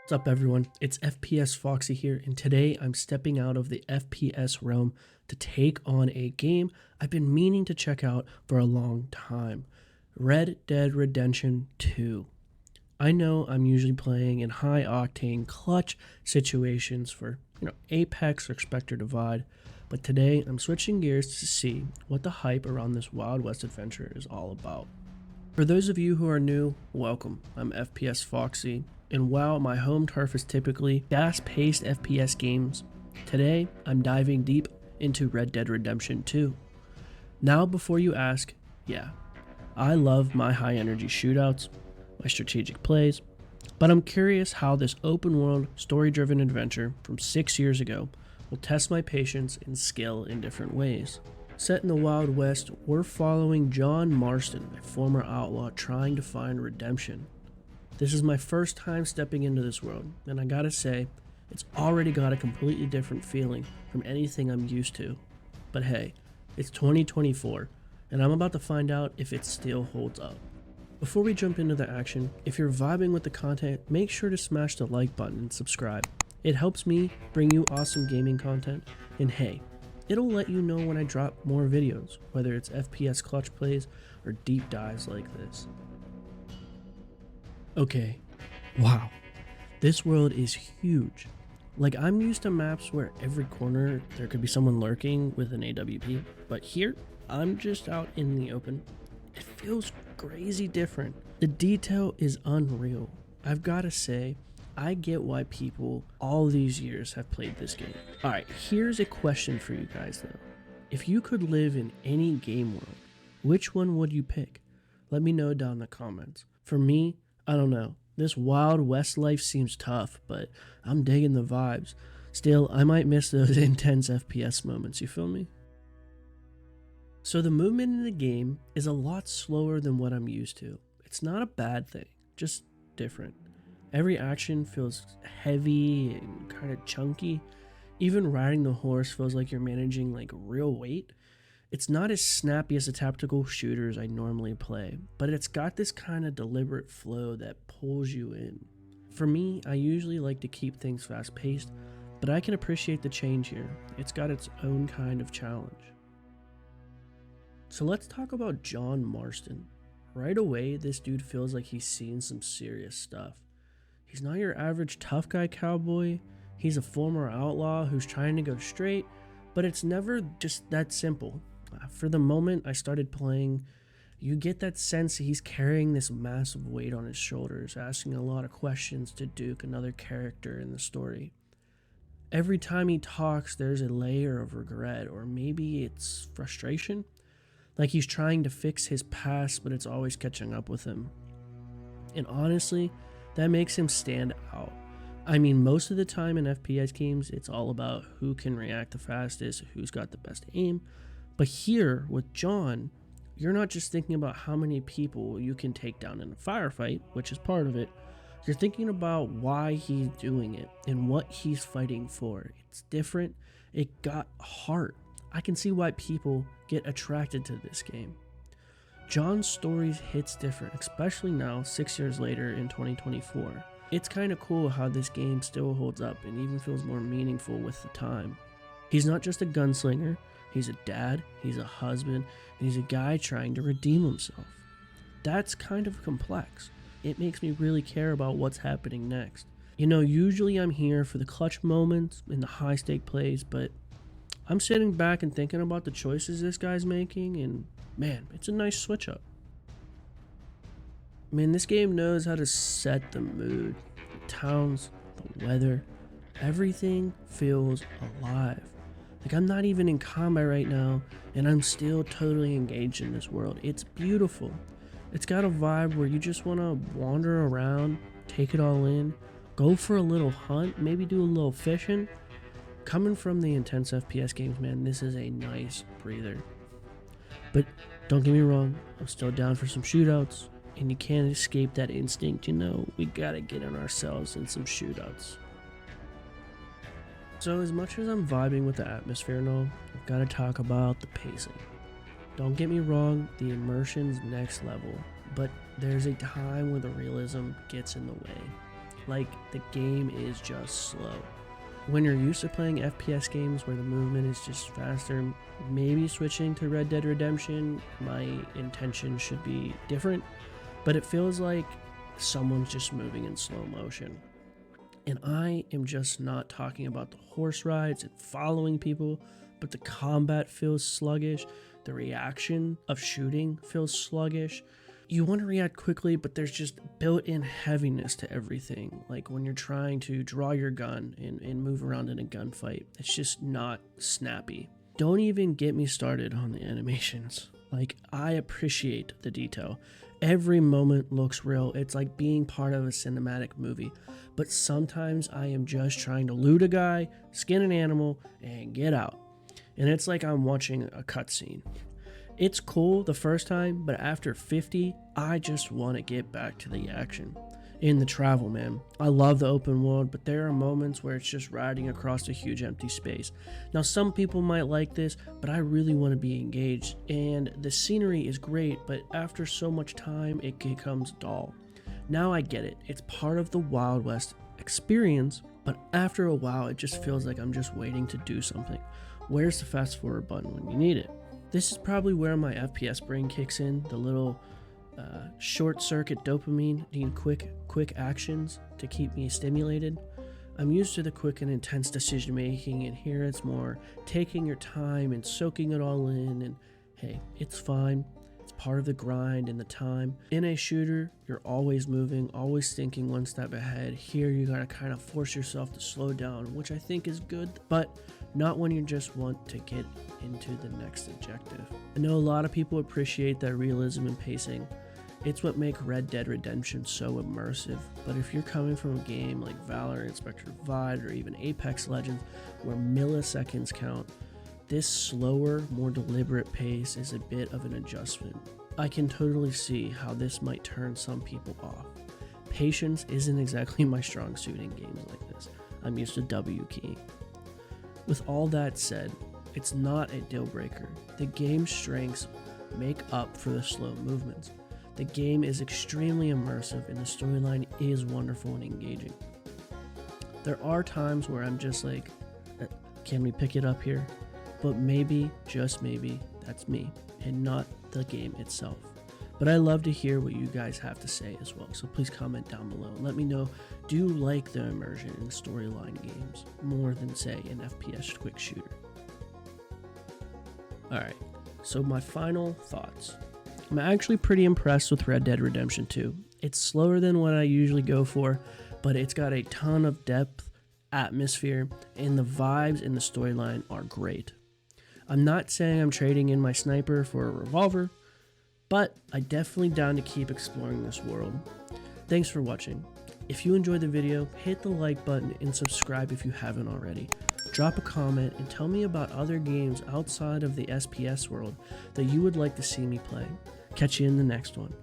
What's up everyone, it's FPSFoxi here, and today I'm stepping out of the FPS realm to take on a game I've been meaning to check out for a long time, Red Dead Redemption 2. I know I'm usually playing in high octane clutch situations for Apex or Spectre Divide, but today I'm switching gears to see what the hype around this Wild West adventure is all about. For those of you who are new, welcome. I'm FPSFoxi. And while my home turf is typically fast-paced FPS games, today I'm diving deep into Red Dead Redemption 2. Now before you ask, yeah, I love my high-energy shootouts, my strategic plays, but I'm curious how this open-world, story-driven adventure from 6 years ago will test my patience and skill in different ways. Set in the Wild West, we're following John Marston, a former outlaw trying to find redemption. This is my first time stepping into this world, and I gotta say, it's already got a completely different feeling from anything I'm used to. But hey, it's 2024, and I'm about to find out if it still holds up. Before we jump into the action, if you're vibing with the content, make sure to smash the like button and subscribe. It helps me bring you awesome gaming content, and hey, it'll let you know when I drop more videos, whether it's FPS clutch plays or deep dives like this. Okay, wow, this world is huge. Like, I'm used to maps where every corner there could be someone lurking with an AWP, but here, I'm just out in the open. It feels crazy different. The detail is unreal. I've gotta say, I get why people all these years have played this game. Alright, here's a question for you guys though. If you could live in any game world, which one would you pick? Let me know down in the comments. For me, I don't know. This Wild West life seems tough, but I'm digging the vibes. Still, I might miss those intense FPS moments, you feel me? So the movement in the game is a lot slower than what I'm used to. It's not a bad thing, just different. Every action feels heavy and kind of chunky. Even riding the horse feels like you're managing like real weight. It's not as snappy as the tactical shooters I normally play, but it's got this kind of deliberate flow that pulls you in. For me, I usually like to keep things fast paced, but I can appreciate the change here. It's got its own kind of challenge. So let's talk about John Marston. Right away, this dude feels like he's seen some serious stuff. He's not your average tough guy cowboy. He's a former outlaw who's trying to go straight, but it's never just that simple. For the moment I started playing, you get that sense he's carrying this massive weight on his shoulders, asking a lot of questions to Duke, another character in the story. Every time he talks, there's a layer of regret, or maybe it's frustration. Like he's trying to fix his past, but it's always catching up with him. And honestly, that makes him stand out. I mean, most of the time in FPS games, it's all about who can react the fastest, who's got the best aim. But here, with John, you're not just thinking about how many people you can take down in a firefight, which is part of it. You're thinking about why he's doing it and what he's fighting for. It's different. It got heart. I can see why people get attracted to this game. John's story hits different, especially now, 6 years later in 2024. It's kind of cool how this game still holds up and even feels more meaningful with the time. He's not just a gunslinger. He's a dad, he's a husband, and he's a guy trying to redeem himself. That's kind of complex. It makes me really care about what's happening next. You know, usually I'm here for the clutch moments and the high-stake plays, but I'm sitting back and thinking about the choices this guy's making, and man, it's a nice switch up. Man, this game knows how to set the mood. The towns, the weather, everything feels alive. Like, I'm not even in combat right now, and I'm still totally engaged in this world. It's beautiful. It's got a vibe where you just want to wander around, take it all in, go for a little hunt, maybe do a little fishing. Coming from the intense FPS games, man, this is a nice breather. But don't get me wrong, I'm still down for some shootouts, and you can't escape that instinct, we gotta get on ourselves in some shootouts. So as much as I'm vibing with the atmosphere and all, I've got to talk about the pacing. Don't get me wrong, the immersion's next level, but there's a time where the realism gets in the way. like the game is just slow. When you're used to playing FPS games where the movement is just faster, maybe switching to Red Dead Redemption, my intention should be different, but it feels like someone's just moving in slow motion. And I am just not talking about the horse rides and following people, but the combat feels sluggish, the reaction of shooting feels sluggish. You want to react quickly, but there's just built-in heaviness to everything. Like when you're trying to draw your gun and move around in a gunfight, it's just not snappy. Don't even get me started on the animations. Like, I appreciate the detail. Every moment looks real. It's like being part of a cinematic movie. But sometimes I am just trying to loot a guy, skin an animal, and get out. And it's like I'm watching a cutscene. It's cool the first time, but after 50, I just want to get back to the action. In the travel, man. I love the open world, but there are moments where it's just riding across a huge empty space. Now, some people might like this, but I really want to be engaged, and the scenery is great, but after so much time, it becomes dull. Now I get it. It's part of the Wild West experience, but after a while, it just feels like I'm just waiting to do something. Where's the fast forward button when you need it? This is probably where my FPS brain kicks in, the little short circuit dopamine, need quick actions to keep me stimulated. I'm used to the quick and intense decision making, and here it's more taking your time and soaking it all in, and hey, it's fine. It's part of the grind and the time. In a shooter, you're always moving, always thinking one step ahead. Here you gotta kind of force yourself to slow down, which I think is good, but not when you just want to get into the next objective. I know a lot of people appreciate that realism and pacing. It's what makes Red Dead Redemption so immersive, but if you're coming from a game like Valorant, Spectre Divide, or even Apex Legends, where milliseconds count, this slower, more deliberate pace is a bit of an adjustment. I can totally see how this might turn some people off. Patience isn't exactly my strong suit in games like this. I'm used to W key. With all that said, it's not a deal breaker. The game's strengths make up for the slow movements. The game is extremely immersive and the storyline is wonderful and engaging. There are times where I'm just like, can we pick it up here? But maybe, just maybe, that's me and not the game itself. But I love to hear what you guys have to say as well, so please comment down below and let me know, do you like the immersion in storyline games more than, say, an FPS quick shooter? Alright, so my final thoughts. I'm actually pretty impressed with Red Dead Redemption 2. It's slower than what I usually go for, but it's got a ton of depth, atmosphere, and the vibes in the storyline are great. I'm not saying I'm trading in my sniper for a revolver, but I'm definitely down to keep exploring this world. Thanks for watching. If you enjoyed the video, hit the like button and subscribe if you haven't already. Drop a comment and tell me about other games outside of the SPS world that you would like to see me play. Catch you in the next one.